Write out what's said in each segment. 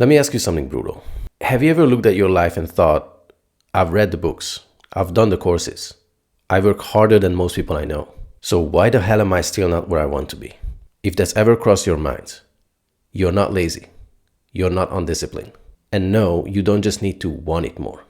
Let me ask you something brutal. Have you ever looked at your life and thought, I've read the books, I've done the courses, I work harder than most people I know. So why the hell am I still not where I want to be? If that's ever crossed your mind, you're not lazy, you're not undisciplined. And no, you don't just need to want it more.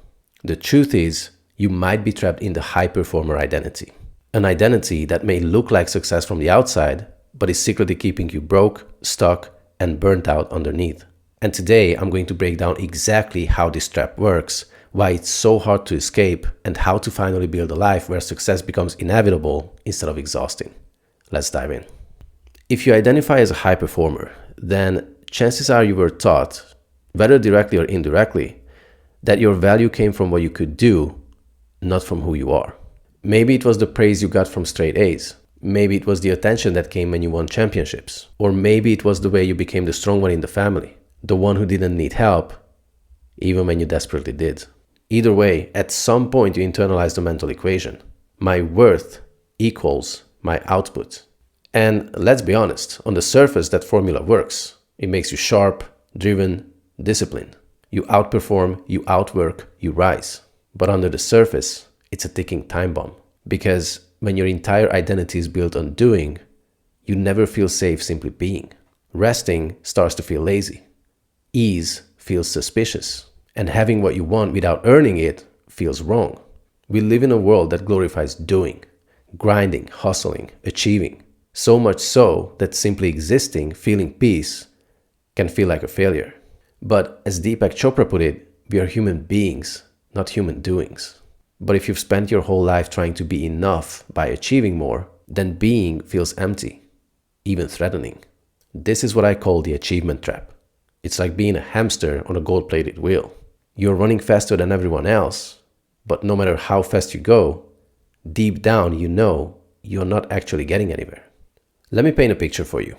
The truth is, you might be trapped in the high performer identity. An identity that may look like success from the outside, but is secretly keeping you broke, stuck, and burnt out underneath. And today, I'm going to break down exactly how this trap works, why it's so hard to escape, and how to finally build a life where success becomes inevitable instead of exhausting. Let's dive in. If you identify as a high performer, then chances are you were taught, whether directly or indirectly, that your value came from what you could do, not from who you are. Maybe it was the praise you got from straight A's. Maybe it was the attention that came when you won championships. Or maybe it was the way you became the strong one in the family, the one who didn't need help, even when you desperately did. Either way, at some point you internalize the mental equation. My worth equals my output. And let's be honest, on the surface that formula works. It makes you sharp, driven, disciplined. You outperform, you outwork, you rise. But under the surface, it's a ticking time bomb. Because when your entire identity is built on doing, you never feel safe simply being. Resting starts to feel lazy. Ease feels suspicious. And having what you want without earning it feels wrong. We live in a world that glorifies doing, grinding, hustling, achieving. So much so that simply existing, feeling peace, can feel like a failure. But as Deepak Chopra put it, we are human beings, not human doings. But if you've spent your whole life trying to be enough by achieving more, then being feels empty, even threatening. This is what I call the achievement trap. It's like being a hamster on a gold-plated wheel. You're running faster than everyone else, but no matter how fast you go, deep down you know you're not actually getting anywhere. Let me paint a picture for you.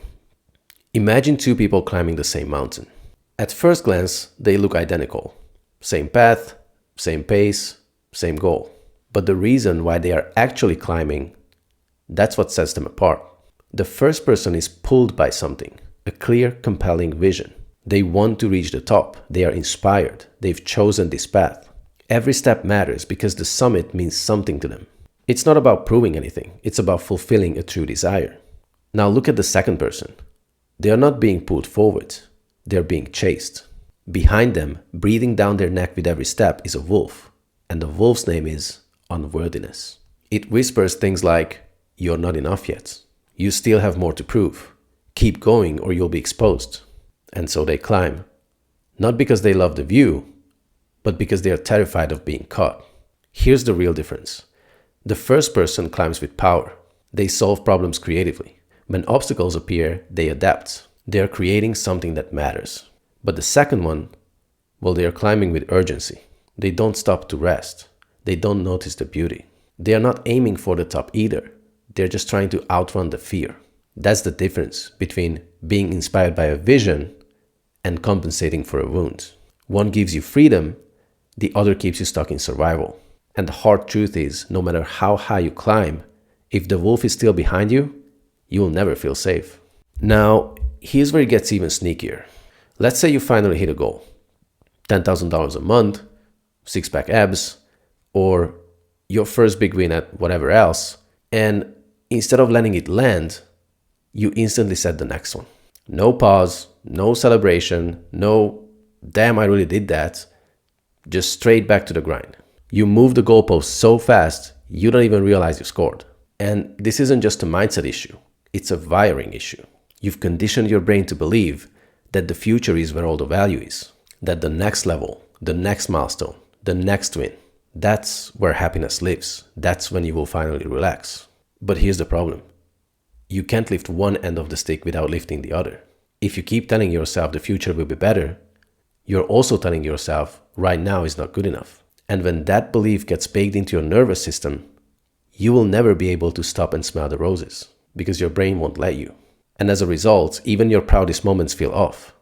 Imagine two people climbing the same mountain. At first glance, they look identical. Same path, same pace, same goal. But the reason why they are actually climbing, that's what sets them apart. The first person is pulled by something, a clear, compelling vision. They want to reach the top. They are inspired. They've chosen this path. Every step matters because the summit means something to them. It's not about proving anything. It's about fulfilling a true desire. Now look at the second person. They are not being pulled forward. They're being chased. Behind them, breathing down their neck with every step, is a wolf. And the wolf's name is unworthiness. It whispers things like, "You're not enough yet. You still have more to prove. Keep going or you'll be exposed." And so they climb, not because they love the view, but because they are terrified of being caught. Here's the real difference. The first person climbs with power. They solve problems creatively. When obstacles appear, they adapt. They are creating something that matters. But the second one, well, they are climbing with urgency. They don't stop to rest. They don't notice the beauty. They are not aiming for the top either. They're just trying to outrun the fear. That's the difference between being inspired by a vision and compensating for a wound. One gives you freedom, the other keeps you stuck in survival. And the hard truth is, no matter how high you climb, if the wolf is still behind you, you will never feel safe. Now, here's where it gets even sneakier. Let's say you finally hit a goal. $10,000 a month, six-pack abs, or your first big win at whatever else, and instead of letting it land, you instantly set the next one. No pause, no celebration, no, damn, I really did that. Just straight back to the grind. You move the goalpost so fast, you don't even realize you scored. And this isn't just a mindset issue. It's a wiring issue. You've conditioned your brain to believe that the future is where all the value is. That the next level, the next milestone, the next win, that's where happiness lives. That's when you will finally relax. But here's the problem. You can't lift one end of the stick without lifting the other. If you keep telling yourself the future will be better, you're also telling yourself right now is not good enough. And when that belief gets baked into your nervous system, you will never be able to stop and smell the roses because your brain won't let you. And as a result, even your proudest moments feel off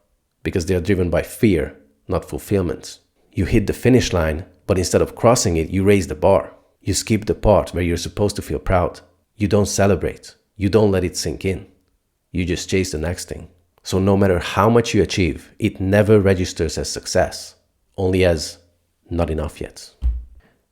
because they are driven by fear, not fulfillment. You hit the finish line, but instead of crossing it, you raise the bar. You skip the part where you're supposed to feel proud. You don't celebrate. You don't let it sink in. You just chase the next thing. So no matter how much you achieve, it never registers as success, only as not enough yet.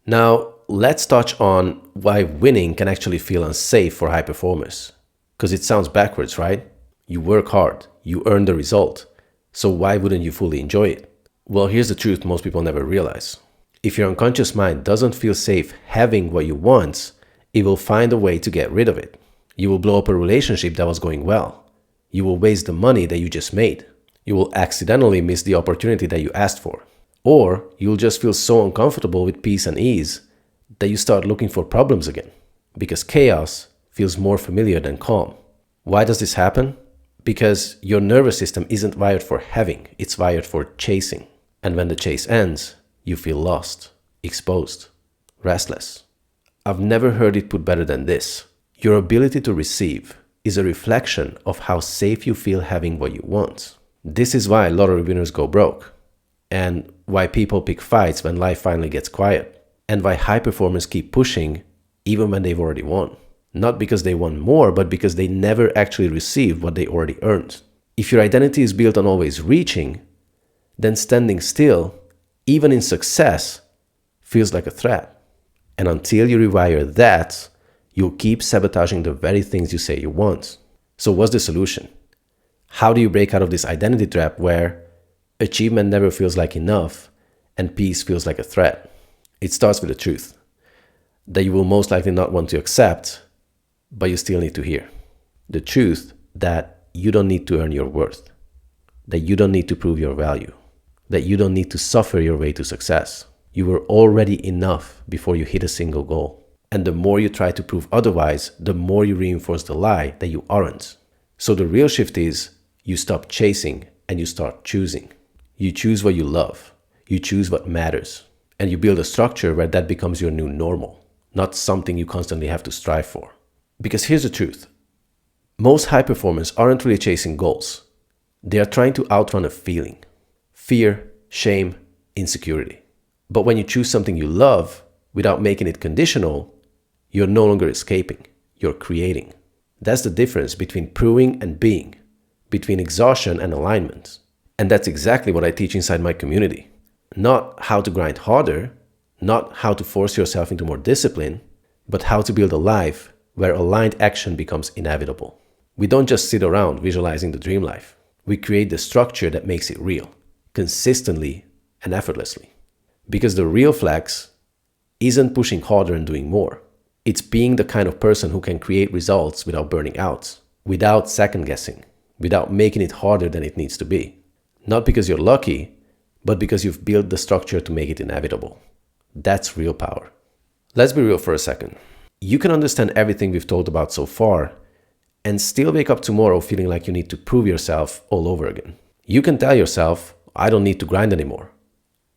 Now, let's touch on why winning can actually feel unsafe for high performers. Because it sounds backwards, right? You work hard, you earn the result, so why wouldn't you fully enjoy it? Well, here's the truth most people never realize. If your unconscious mind doesn't feel safe having what you want, it will find a way to get rid of it. You will blow up a relationship that was going well. You will waste the money that you just made. You will accidentally miss the opportunity that you asked for. Or you'll just feel so uncomfortable with peace and ease that you start looking for problems again. Because chaos feels more familiar than calm. Why does this happen? Because your nervous system isn't wired for having, it's wired for chasing. And when the chase ends, you feel lost, exposed, restless. I've never heard it put better than this. Your ability to receive is a reflection of how safe you feel having what you want. This is why lottery winners go broke, and why people pick fights when life finally gets quiet, and why high performers keep pushing even when they've already won. Not because they want more, but because they never actually received what they already earned. If your identity is built on always reaching, then standing still, even in success, feels like a threat. And until you rewire that, you'll keep sabotaging the very things you say you want. So what's the solution? How do you break out of this identity trap where achievement never feels like enough and peace feels like a threat? It starts with the truth that you will most likely not want to accept, but you still need to hear. The truth that you don't need to earn your worth, that you don't need to prove your value, that you don't need to suffer your way to success. You were already enough before you hit a single goal. And the more you try to prove otherwise, the more you reinforce the lie that you aren't. So the real shift is you stop chasing and you start choosing. You choose what you love. You choose what matters. And you build a structure where that becomes your new normal, not something you constantly have to strive for. Because here's the truth. Most high performers aren't really chasing goals. They are trying to outrun a feeling. Fear, shame, insecurity. But when you choose something you love without making it conditional, you're no longer escaping, you're creating. That's the difference between proving and being, between exhaustion and alignment. And that's exactly what I teach inside my community. Not how to grind harder, not how to force yourself into more discipline, but how to build a life where aligned action becomes inevitable. We don't just sit around visualizing the dream life. We create the structure that makes it real, consistently and effortlessly. Because the real flex isn't pushing harder and doing more. It's being the kind of person who can create results without burning out, without second guessing, without making it harder than it needs to be. Not because you're lucky, but because you've built the structure to make it inevitable. That's real power. Let's be real for a second. You can understand everything we've talked about so far and still wake up tomorrow feeling like you need to prove yourself all over again. You can tell yourself, I don't need to grind anymore,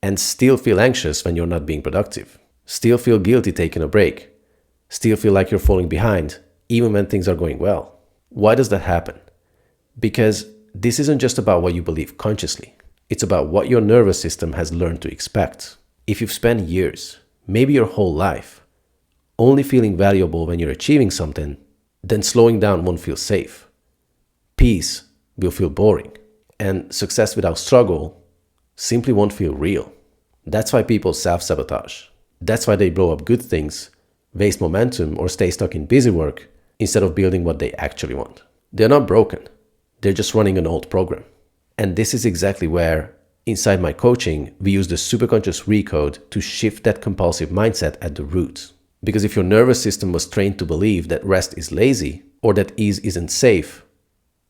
and still feel anxious when you're not being productive. Still feel guilty taking a break. Still feel like you're falling behind, even when things are going well. Why does that happen? Because this isn't just about what you believe consciously. It's about what your nervous system has learned to expect. If you've spent years, maybe your whole life, only feeling valuable when you're achieving something, then slowing down won't feel safe. Peace will feel boring. And success without struggle simply won't feel real. That's why people self-sabotage. That's why they blow up good things, waste momentum, or stay stuck in busy work instead of building what they actually want. They're not broken. They're just running an old program. And this is exactly where, inside my coaching, we use the Superconscious Recode to shift that compulsive mindset at the root. Because if your nervous system was trained to believe that rest is lazy or that ease isn't safe,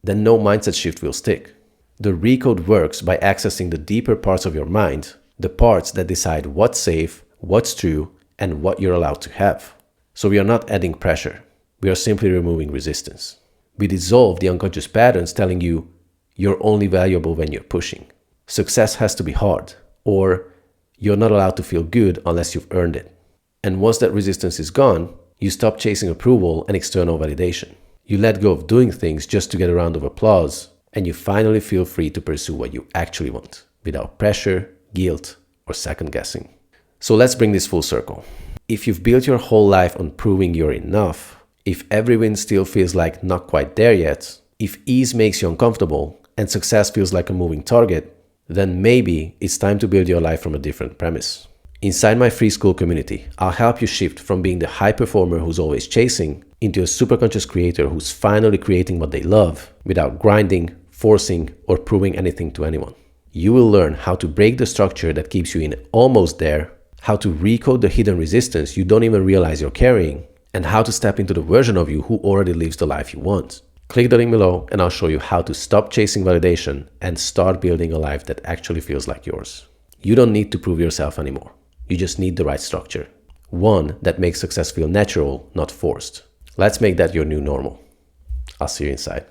then no mindset shift will stick. The Recode works by accessing the deeper parts of your mind, the parts that decide what's safe, what's true, and what you're allowed to have. So we are not adding pressure. We are simply removing resistance. We dissolve the unconscious patterns telling you you're only valuable when you're pushing. Success has to be hard, or you're not allowed to feel good unless you've earned it. And once that resistance is gone, you stop chasing approval and external validation. You let go of doing things just to get a round of applause, and you finally feel free to pursue what you actually want, without pressure, guilt, or second guessing. So let's bring this full circle. If you've built your whole life on proving you're enough, if every win still feels like not quite there yet, if ease makes you uncomfortable, and success feels like a moving target, then maybe it's time to build your life from a different premise. Inside my free school community, I'll help you shift from being the high performer who's always chasing into a superconscious creator who's finally creating what they love without grinding, forcing, or proving anything to anyone. You will learn how to break the structure that keeps you in almost there, how to recode the hidden resistance you don't even realize you're carrying, and how to step into the version of you who already lives the life you want. Click the link below and I'll show you how to stop chasing validation and start building a life that actually feels like yours. You don't need to prove yourself anymore. You just need the right structure. One that makes success feel natural, not forced. Let's make that your new normal. I'll see you inside.